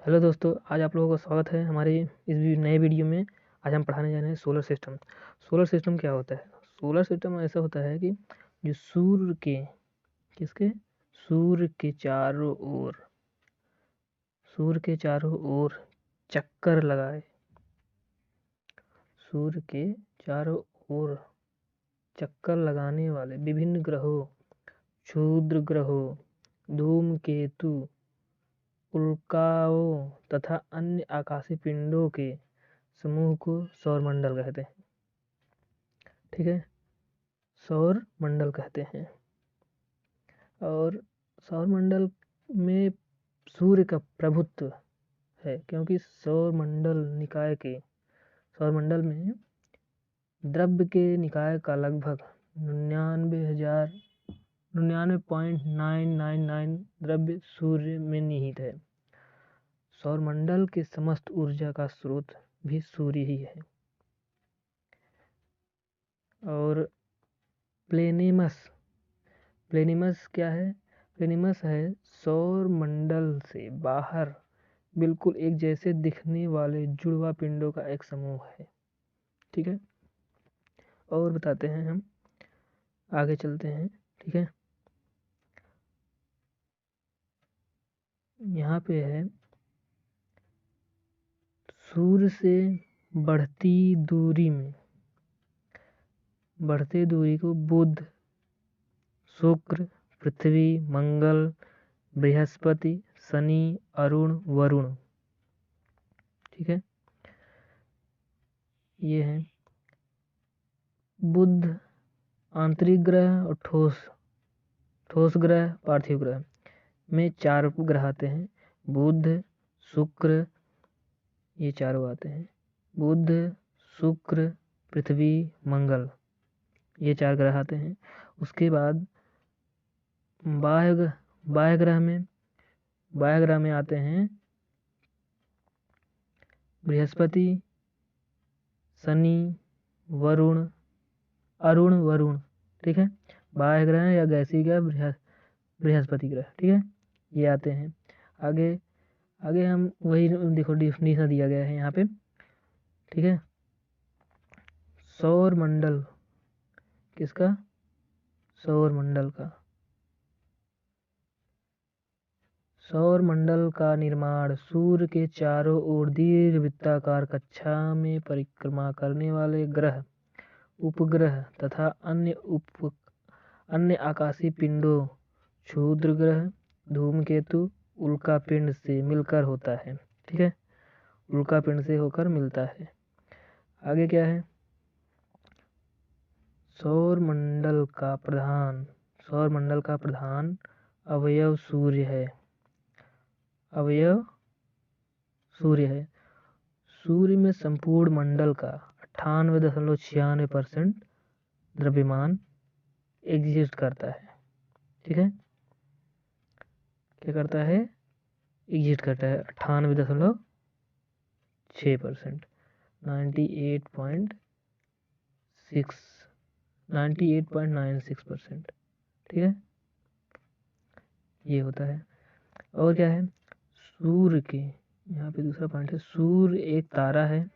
Hello दोस्तों, आज आप लोगों का स्वागत है हमारे इस नए वीडियो में। आज हम पढ़ाने जा रहे हैं सोलर सिस्टम। सोलर सिस्टम क्या होता है? सोलर सिस्टम ऐसा होता है कि जो सूर्य के सूर्य के चारों ओर चक्कर लगाए। सूर्य के चारों ओर चक्कर लगाने वाले विभिन्न ग्रहों, क्षुद्र ग्रहों, धूमकेतु, उल्काओं तथा अन्य आकाशीय पिंडों के समूह को सौरमंडल कहते हैं। ठीक है, सौर मंडल कहते हैं। और सौरमंडल में सूर्य का प्रभुत्व है, क्योंकि सौरमंडल में द्रव्य के निकाय का लगभग 99.999 द्रव्य सूर्य में निहित है। सौरमंडल के समस्त ऊर्जा का स्रोत भी सूर्य ही है। और प्लेनेमस क्या है? प्लेनेमस है सौर मंडल से बाहर बिल्कुल एक जैसे दिखने वाले जुड़वा पिंडों का एक समूह है। ठीक है, और बताते हैं, हम आगे चलते हैं। ठीक है, यहाँ पे है सूर्य से बढ़ती दूरी को बुध, शुक्र, पृथ्वी, मंगल, बृहस्पति, शनि, अरुण, वरुण। ठीक है, ये है बुध आंतरिक ग्रह और ठोस ग्रह, पार्थिव ग्रह में 4 ग्रह आते हैं। बुध, शुक्र, ये चारों आते हैं। बुध, शुक्र, पृथ्वी, मंगल, ये 4 ग्रह आते हैं। उसके बाद बाह्य ग्रह में आते हैं बृहस्पति, शनि, वरुण, अरुण, वरुण। ठीक है, बाह्य ग्रह या गैसीय ग्रह बृहस्पति ग्रह। ठीक है, ये आते हैं। आगे हम वही देखो, डिफिनेशन दिया गया है यहाँ पे। ठीक है, सौर मंडल किसका? सौर मंडल का निर्माण सूर्य के चारों ओर दीर्घवृत्ताकार कक्षा में परिक्रमा करने वाले ग्रह, उपग्रह तथा अन्य आकाशीय पिंडों, क्षुद्र ग्रह, धूमकेतु, उल्कापिंड से मिलकर होता है। ठीक है, उल्कापिंड से होकर मिलता है। आगे क्या है? सौर मंडल का प्रधान अवयव सूर्य है। सूर्य में संपूर्ण मंडल का 98.96% द्रव्यमान एग्जिस्ट करता है। ठीक है, क्या करता है? एग्जिस्ट करता है 98.6%, 98.96%। ठीक है, ये होता है। और क्या है? सूर्य के यहाँ पे दूसरा पॉइंट है, सूर्य एक तारा है।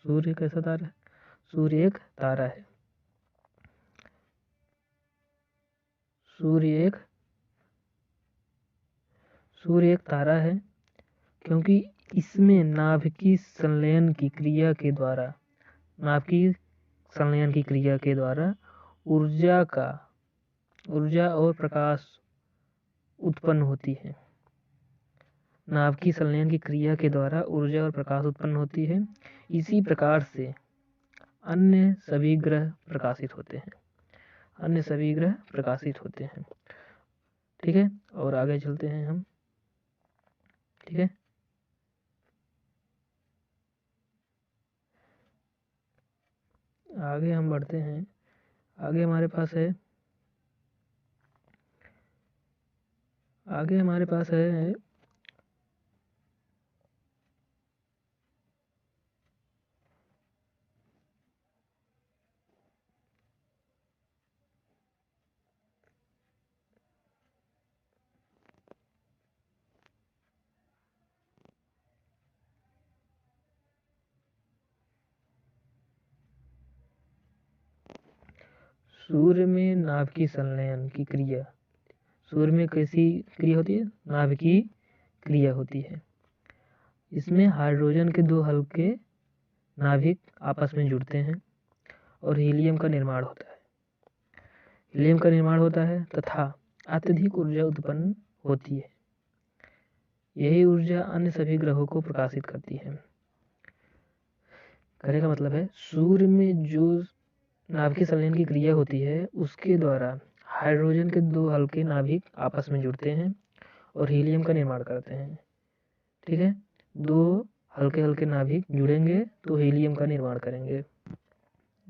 सूर्य कैसा तारा है? सूर्य एक तारा है। सूर्य एक तारा है, क्योंकि इसमें नाभिकीय संलयन की क्रिया के द्वारा ऊर्जा और प्रकाश उत्पन्न होती है। नाभिकीय संलयन की क्रिया के द्वारा ऊर्जा और प्रकाश उत्पन्न होती है। इसी प्रकार से अन्य सभी ग्रह प्रकाशित होते हैं। ठीक है, और आगे चलते हैं हम। ठीक है, आगे हम बढ़ते हैं। आगे हमारे पास है सूर्य में नाभिकीय संलयन की क्रिया, सूर्य में कैसी क्रिया होती है? नाभिकीय क्रिया होती है। इसमें हाइड्रोजन के दो हल्के नाभिक आपस में जुड़ते हैं और हीलियम का निर्माण होता है। हीलियम का निर्माण होता है तथा अत्यधिक ऊर्जा उत्पन्न होती है। यही ऊर्जा अन्य सभी ग्रहों को प्रकाशित करती है। कहने का मतलब है सूर्य में जो नाभिकीय संलयन की क्रिया होती है उसके द्वारा हाइड्रोजन के दो हल्के नाभिक आपस में जुड़ते हैं और हीलियम का निर्माण करते हैं। ठीक है, दो हल्के हल्के नाभिक जुड़ेंगे तो हीलियम का निर्माण करेंगे।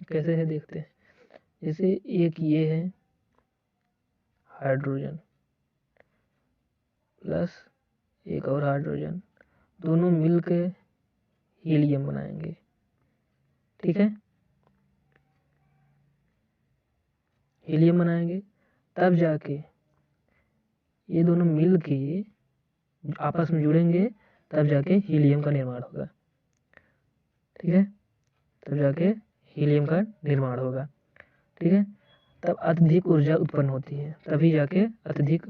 कैसे है देखते हैं। जैसे एक ये है हाइड्रोजन प्लस एक और हाइड्रोजन, दोनों मिलकर हीलियम बनाएंगे। ठीक है, हीलियम बनाएंगे तब जाके ये दोनों मिल के आपस में जुड़ेंगे तब जाके हीलियम का निर्माण होगा। ठीक है, तब जाके हीलियम का निर्माण होगा। ठीक है, तब अत्यधिक ऊर्जा उत्पन्न होती है, तभी जाके अत्यधिक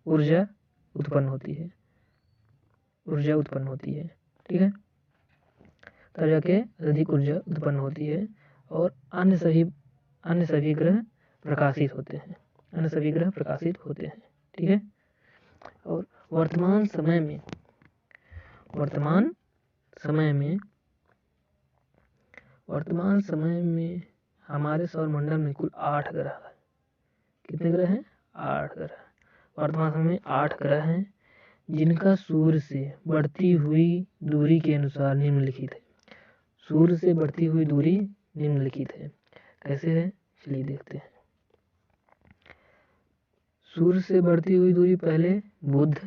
ऊर्जा उत्पन्न होती है, ऊर्जा उत्पन्न होती है। ठीक है, तब जाके अत्यधिक ऊर्जा उत्पन्न होती है और अन्य सभी ग्रह प्रकाशित होते हैं, अन्य सभी ग्रह प्रकाशित होते हैं। ठीक है, और वर्तमान समय में हमारे सौरमंडल में कुल 8 ग्रह हैं। कितने ग्रह हैं? 8 ग्रह। वर्तमान समय में 8 ग्रह हैं जिनका सूर्य से बढ़ती हुई दूरी के अनुसार निम्नलिखित है। सूर्य से बढ़ती हुई दूरी निम्नलिखित है। कैसे है चलिए देखते हैं। सूर्य से बढ़ती हुई दूरी पहले बुध,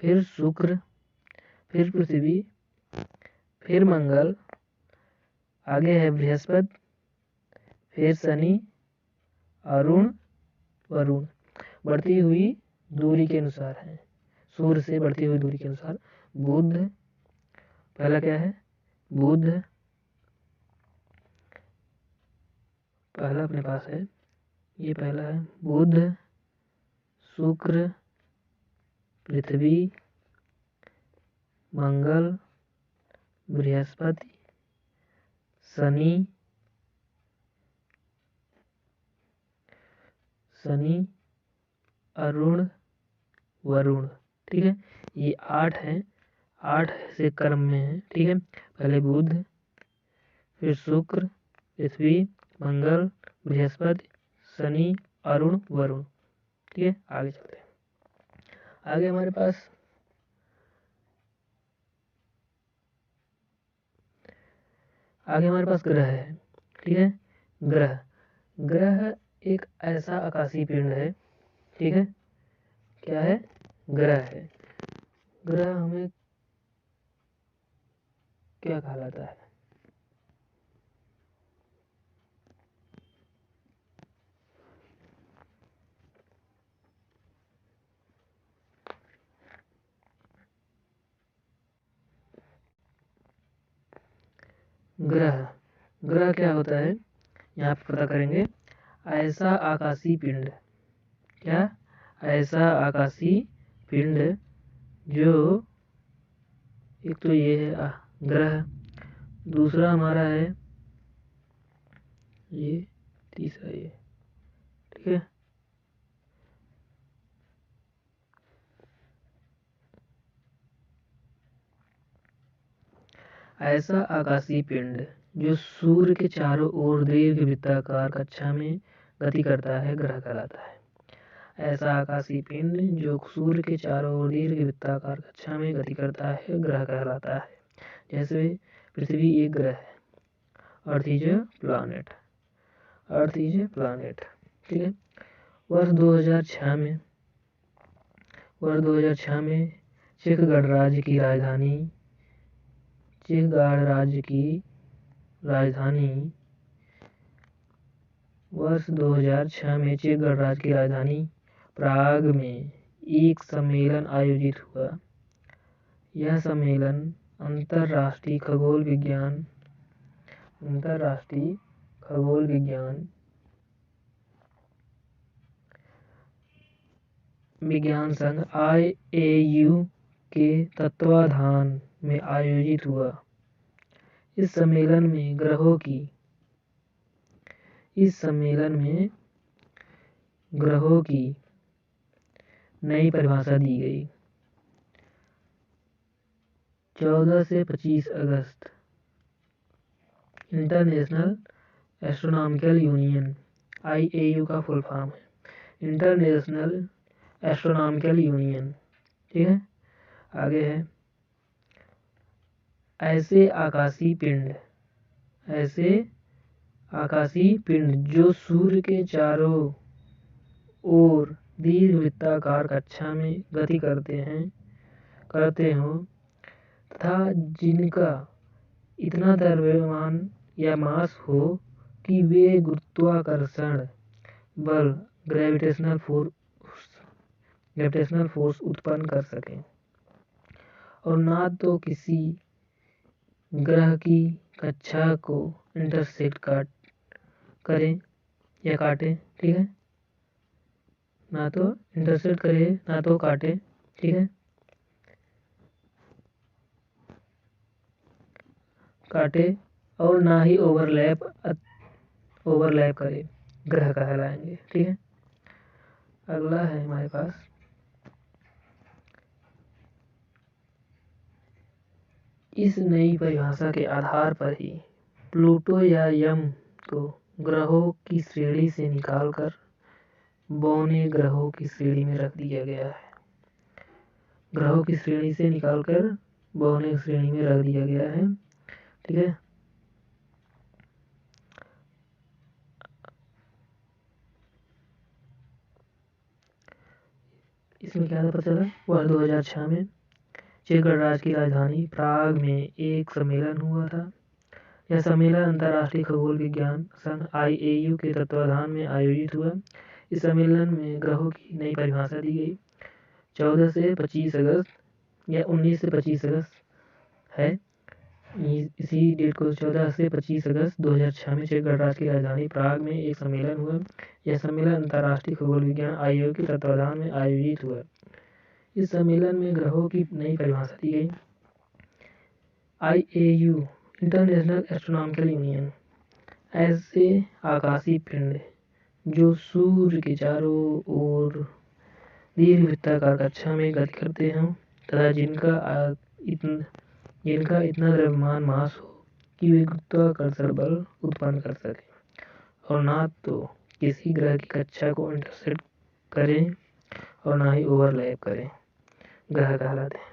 फिर शुक्र, फिर पृथ्वी, फिर मंगल, आगे है बृहस्पति, फिर शनि, अरुण, वरुण। बढ़ती हुई दूरी के अनुसार है, सूर्य से बढ़ती हुई दूरी के अनुसार। बुध पहला क्या है? बुध पहला अपने पास है, ये पहला है बुध, शुक्र, पृथ्वी, मंगल, बृहस्पति, शनि, अरुण, वरुण। ठीक है, ये 8 है, 8 से क्रम में है। ठीक है, पहले बुध, फिर शुक्र, पृथ्वी, मंगल, बृहस्पति, शनि, अरुण, वरुण। ठीक है, आगे चलते हैं। आगे हमारे पास ग्रह है। ठीक है, ग्रह एक ऐसा आकाशीय पिंड है। ठीक है, क्या है? ग्रह है। ग्रह हमें क्या कहलाता है? ग्रह क्या होता है यहाँ पे पता करेंगे। ऐसा आकाशीय पिंड, क्या? ऐसा आकाशीय पिंड जो, एक तो ये है ग्रह, दूसरा हमारा है ये, तीसरा ये। ठीक है, ऐसा आकाशीय पिंड जो सूर्य के चारों ओर दीर्घ वृत्ताकार कक्षा में गति करता है ग्रह कहलाता है। ऐसा आकाशीय पिंड जो सूर्य के चारों ओर दीर्घ वृत्ताकार कक्षा में गति करता है ग्रह कहलाता है। जैसे पृथ्वी एक ग्रह है, earth is a planet, earth is a planet. ठीक है, वर्ष 2006 में चेक गणराज्य की राजधानी प्राग में एक सम्मेलन आयोजित हुआ। यह सम्मेलन अंतरराष्ट्रीय खगोल विज्ञान विज्ञान संघ IAU के तत्वाधान में आयोजित हुआ। इस सम्मेलन में ग्रहों की नई परिभाषा दी गई। 14 से 25 अगस्त इंटरनेशनल एस्ट्रोनॉमिकल यूनियन, IAU का फुल फॉर्म है इंटरनेशनल एस्ट्रोनॉमिकल यूनियन। ठीक है, आगे है ऐसे आकाशीय पिंड जो सूर्य के चारों ओर दीर्घवृत्ताकार कक्षा में गति करते हो तथा जिनका इतना द्रव्यमान या मास हो कि वे गुरुत्वाकर्षण बल ग्रेविटेशनल फोर्स उत्पन्न कर सकें और ना तो किसी ग्रह की कक्षा को इंटरसेक्ट करें या काटे। ठीक है, ना तो इंटरसेक्ट करे ना तो काटे। ठीक है, काटे और ना ही ओवरलैप करे, ग्रह कहलाएंगे। ठीक है, अगला है हमारे पास इस नई परिभाषा के आधार पर ही प्लूटो या यम को ग्रहों की श्रेणी से निकालकर बौने ग्रहों की श्रेणी में रख दिया गया है। ग्रहों की श्रेणी से निकालकर बौने श्रेणी में रख दिया गया है। ठीक है, इसमें क्या पता चला? वर्ष 2006 में चेक गणराज्य की राजधानी प्राग में एक सम्मेलन हुआ था। यह सम्मेलन अंतर्राष्ट्रीय खगोल विज्ञान संघ IAU के तत्वाधान में आयोजित हुआ। इस सम्मेलन में ग्रहों की नई परिभाषा दी गई। 14 से 25 अगस्त या 19 से 25 अगस्त है, इसी डेट को 14 से 25 अगस्त 2006 में चेक गणराज्य की राजधानी प्राग में एक सम्मेलन हुआ। यह सम्मेलन अंतर्राष्ट्रीय खगोल विज्ञान IAU के तत्वाधान में आयोजित हुआ। इस सम्मेलन में ग्रहों की नई परिभाषा दी गई। IAU इंटरनेशनल एस्ट्रोनॉमिकल यूनियन ऐसे आकाशीय पिंड जो सूर्य के चारों ओर दीर्घवृत्ताकार कक्षा में गति करते हों तथा जिनका इतना द्रव्यमान मास हो कि वे गुरुत्वाकर्षण बल उत्पन्न कर सकें और ना तो किसी ग्रह की कक्षा को इंटरसेक्ट करें और ना ही ओवरलैप करें, ग्रह कहलाते हैं।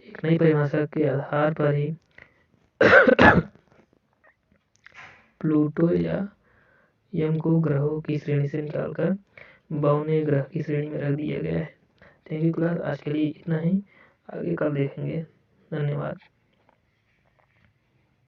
एक नई परिभाषा के आधार पर ही प्लूटो या यम को ग्रहों की श्रेणी से निकालकर बौने ग्रह की श्रेणी में रख दिया गया है। थैंक यू क्लास, आज के लिए इतना ही, आगे कल देखेंगे। धन्यवाद।